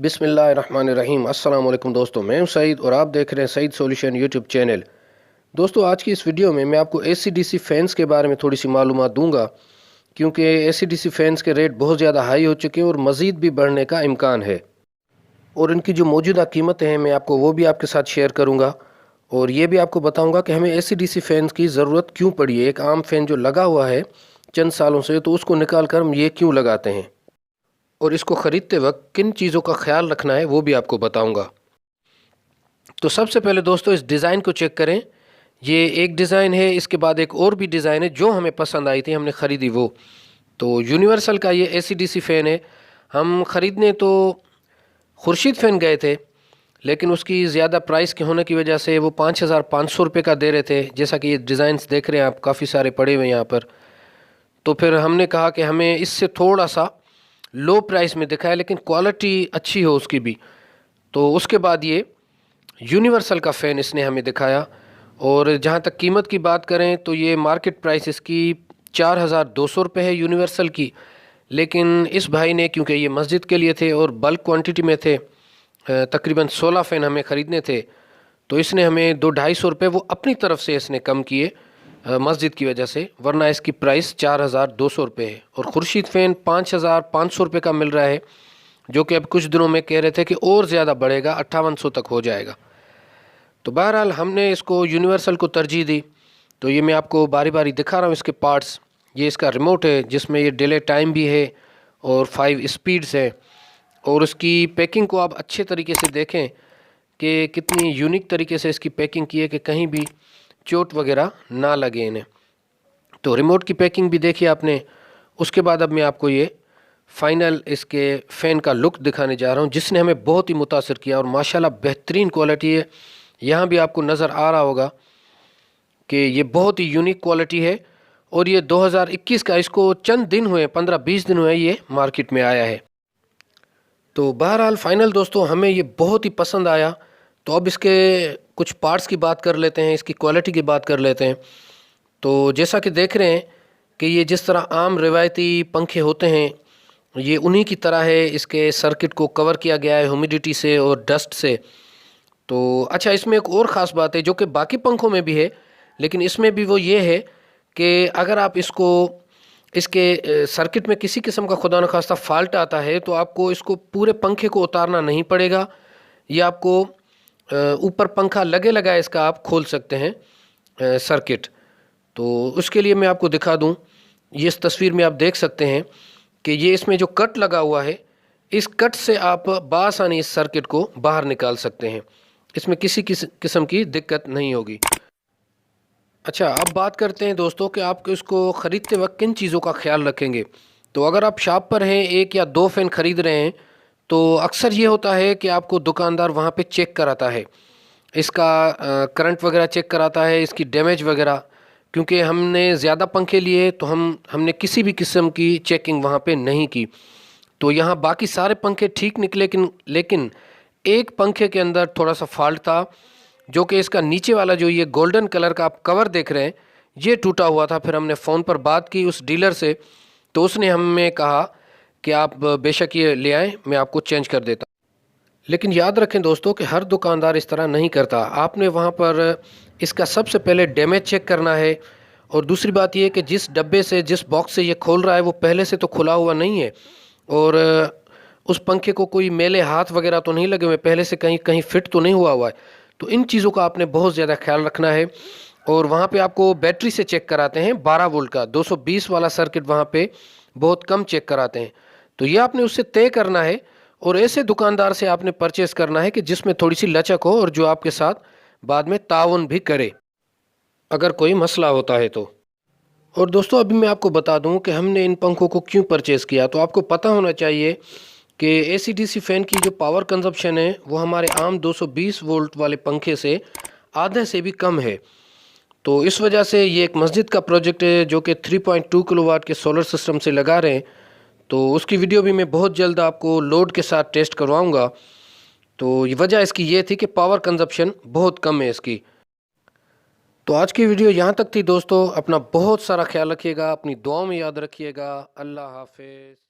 बिस्मिल्लाहिर्रहमानिर्रहीम। अस्सलाम वालेकुम दोस्तों, मैं हूं सईद और आप देख रहे हैं सईद सॉल्यूशन यूट्यूब चैनल। दोस्तों, आज की इस वीडियो में मैं आपको एसी-डीसी फैंस के बारे में थोड़ी सी मालूमात दूंगा, क्योंकि एसी-डीसी फैंस के रेट बहुत ज़्यादा हाई हो चुके हैं और मज़ीद भी बढ़ने का इम्कान है। और इनकी जो मौजूदा कीमतें हैं मैं आपको वो भी आपके साथ शेयर करूँगा और ये भी आपको बताऊँगा कि हमें एसी-डीसी फैंस की ज़रूरत क्यों पड़ी है। एक आम फैन जो लगा हुआ है चंद सालों से, तो उसको निकाल कर हम ये क्यों लगाते हैं और इसको ख़रीदते वक्त किन चीज़ों का ख्याल रखना है वो भी आपको बताऊंगा। तो सबसे पहले दोस्तों इस डिज़ाइन को चेक करें। ये एक डिज़ाइन है, इसके बाद एक और भी डिज़ाइन है जो हमें पसंद आई थी, हमने ख़रीदी वो। तो यूनिवर्सल का ये एसी-डीसी फ़ैन है। हम ख़रीदने तो खुर्शीद फ़ैन गए थे, लेकिन उसकी ज़्यादा प्राइस के होने की वजह से वो 5,500 रुपये का दे रहे थे। जैसा कि ये डिज़ाइंस देख रहे हैं आप, काफ़ी सारे पड़े हुए हैं यहाँ पर। तो फिर हमने कहा कि हमें इससे थोड़ा सा लो प्राइस में दिखाए लेकिन क्वालिटी अच्छी हो उसकी भी। तो उसके बाद ये यूनिवर्सल का फ़ैन इसने हमें दिखाया। और जहाँ तक कीमत की बात करें तो ये मार्केट प्राइस इसकी 4,200 रुपये है यूनिवर्सल की। लेकिन इस भाई ने, क्योंकि ये मस्जिद के लिए थे और बल्क क्वांटिटी में थे, तकरीबन 16 फ़ैन हमें ख़रीदने थे, तो इसने हमें 200-250 रुपये वो अपनी तरफ से इसने कम किए मस्जिद की वजह से, वरना इसकी प्राइस 4,200 रुपये है। और खुर्शीद फ़ैन 5,500 रुपये का मिल रहा है, जो कि अब कुछ दिनों में कह रहे थे कि और ज़्यादा बढ़ेगा, 5800 तक हो जाएगा। तो बहरहाल हमने इसको यूनिवर्सल को तरजीह दी। तो ये मैं आपको बारी बारी दिखा रहा हूँ इसके पार्ट्स। ये इसका रिमोट है जिसमें ये डिले टाइम भी है और 5 स्पीड्स है। और उसकी पैकिंग को आप अच्छे तरीके से देखें कि कितनी यूनिक तरीके से इसकी पैकिंग की है कि कहीं भी चोट वगैरह ना लगे इन्हें। तो रिमोट की पैकिंग भी देखी आपने। उसके बाद अब मैं आपको ये फाइनल इसके फ़ैन का लुक दिखाने जा रहा हूँ, जिसने हमें बहुत ही मुतासिर किया और माशाल्लाह बेहतरीन क्वालिटी है। यहाँ भी आपको नज़र आ रहा होगा कि ये बहुत ही यूनिक क्वालिटी है। और ये 2021 का, इसको चंद दिन हुए, 15-20 दिन हुए ये मार्केट में आया है। तो बहरहाल फ़ाइनल दोस्तों हमें ये बहुत ही पसंद आया। तो अब इसके कुछ पार्ट्स की बात कर लेते हैं, इसकी क्वालिटी की बात कर लेते हैं। तो जैसा कि देख रहे हैं कि ये जिस तरह आम रिवायती पंखे होते हैं, ये उन्हीं की तरह है। इसके सर्किट को कवर किया गया है ह्यूमिडिटी से और डस्ट से। तो अच्छा, इसमें एक और ख़ास बात है जो कि बाकी पंखों में भी है, लेकिन इसमें भी वो ये है कि अगर आप इसको, इसके सर्किट में किसी किस्म का खुदा न खास्ता फ़ाल्ट आता है, तो आपको इसको पूरे पंखे को उतारना नहीं पड़ेगा। ये आपको ऊपर पंखा लगे लगाए इसका आप खोल सकते हैं सर्किट। तो उसके लिए मैं आपको दिखा दूं, ये इस तस्वीर में आप देख सकते हैं कि ये इसमें जो कट लगा हुआ है, इस कट से आप बासानी इस सर्किट को बाहर निकाल सकते हैं। इसमें किसी किस्म की दिक्कत नहीं होगी। अच्छा, अब बात करते हैं दोस्तों कि आप इसको ख़रीदते वक्त किन चीज़ों का ख्याल रखेंगे। तो अगर आप शॉप पर हैं, एक या दो फ़ैन ख़रीद रहे हैं, तो अक्सर ये होता है कि आपको दुकानदार वहाँ पे चेक कराता है, इसका करंट वगैरह चेक कराता है, इसकी डैमेज वगैरह। क्योंकि हमने ज़्यादा पंखे लिए तो हमने किसी भी किस्म की चेकिंग वहाँ पे नहीं की। तो यहाँ बाकी सारे पंखे ठीक निकले, लेकिन एक पंखे के अंदर थोड़ा सा फॉल्ट था, जो कि इसका नीचे वाला जो ये गोल्डन कलर का आप कवर देख रहे हैं, ये टूटा हुआ था। फिर हमने फ़ोन पर बात की उस डीलर से, तो उसने हमें कहा कि आप बेशक ये ले आएँ, मैं आपको चेंज कर देता। लेकिन याद रखें दोस्तों कि हर दुकानदार इस तरह नहीं करता। आपने वहाँ पर इसका सबसे पहले डैमेज चेक करना है। और दूसरी बात ये कि जिस डब्बे से, जिस बॉक्स से ये खोल रहा है, वो पहले से तो खुला हुआ नहीं है। और उस पंखे को कोई मैले हाथ वगैरह तो नहीं लगे हुए, पहले से कहीं कहीं फिट तो नहीं हुआ है। तो इन चीज़ों का आपने बहुत ज़्यादा ख्याल रखना है। और वहाँ पे आपको बैटरी से चेक कराते हैं, 12 वोल्ट का 220 वाला सर्किट वहाँ पे बहुत कम चेक कराते हैं। तो ये आपने उससे तय करना है और ऐसे दुकानदार से आपने परचेज़ करना है कि जिसमें थोड़ी सी लचक हो और जो आपके साथ बाद में ताउन भी करे अगर कोई मसला होता है तो। और दोस्तों अभी मैं आपको बता दूं कि हमने इन पंखों को क्यों परचेज़ किया। तो आपको पता होना चाहिए कि एसी-डीसी फ़ैन की जो पावर कंजप्शन है वो हमारे आम 220 वोल्ट वाले पंखे से आधे से भी कम है। तो इस वजह से ये एक मस्जिद का प्रोजेक्ट है जो कि 3.2 किलोवाट के सोलर सिस्टम से लगा रहे हैं। तो उसकी वीडियो भी मैं बहुत जल्द आपको लोड के साथ टेस्ट करवाऊँगा। तो ये वजह इसकी ये थी कि पावर कंजप्शन बहुत कम है इसकी। तो आज की वीडियो यहाँ तक थी दोस्तों। अपना बहुत सारा ख्याल रखिएगा, अपनी दुआओं में याद रखिएगा। अल्लाह हाफ़िज़।